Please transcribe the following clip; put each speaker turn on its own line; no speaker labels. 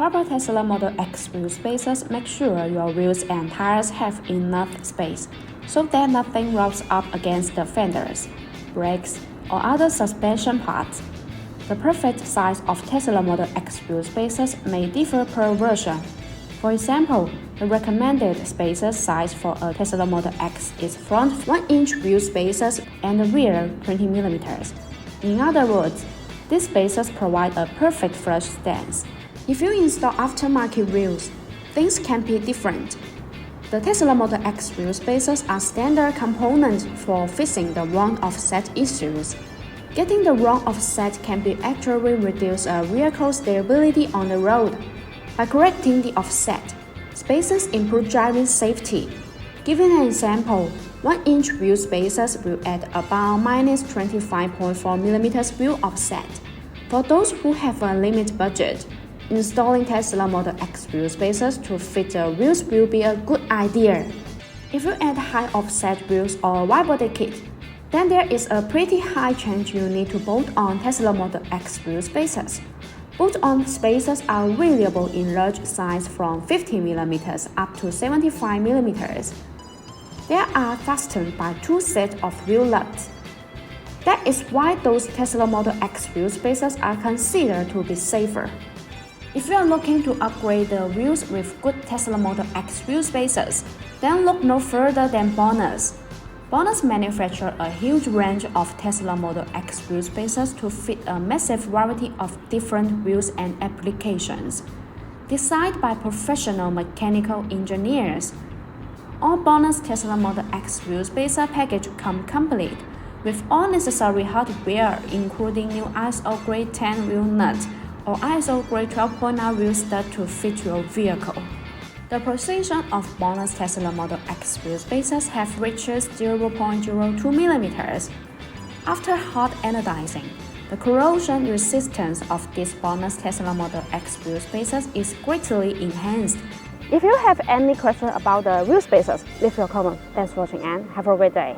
rubber Tesla Model X wheel spacers make sure your wheels and tires have enough space so that nothing rubs up against the fenders, brakes, or other suspension parts. The perfect size of Tesla Model X wheel spacers may differ per version. For example, the recommended spacer size for a Tesla Model X is front 1-inch wheel spacers and rear 20 mm. In other words, these spacers provide a perfect flush stance. If you install aftermarket wheels, things can be different. The Tesla Model X wheel spacers are standard components for fixing the wrong offset issues. Getting the wrong offset can be actually reduce a vehicle stability on the road. By correcting the offset, spacers improve driving safety. Giving an example, 1-inch wheel spacers will add about minus 25.4 mm wheel offset. For those who have a limited budget, installing Tesla Model X wheel spacers to fit the wheels will be a good idea. If you add high offset wheels or wide-body kit, then there is a pretty high chance you need to bolt on Tesla Model X wheel spacers. Bolt-on spacers are available in large size from 50 mm up to 75 mm. They are fastened by 2 sets of wheel nuts. That is why those Tesla Model X wheel spacers are considered to be safer. If you are looking to upgrade the wheels with good Tesla Model X wheel spacers, then look no further than BONOSS. BONOSS manufactures a huge range of Tesla Model X wheel spacers to fit a massive variety of different wheels and applications. Designed by professional mechanical engineers, all BONOSS Tesla Model X wheel spacer package come complete with all necessary hardware, including new ISO grade 10 wheel nuts or ISO grade 12.9 wheel stud to fit your vehicle. The precision of BONOSS Tesla Model X wheel spacers have reached 0.02 mm. After hot anodizing, the corrosion resistance of these BONOSS Tesla Model X wheel spacers is greatly enhanced.
If you have any questions about the wheel spacers, leave your comment. Thanks for watching and have a great day.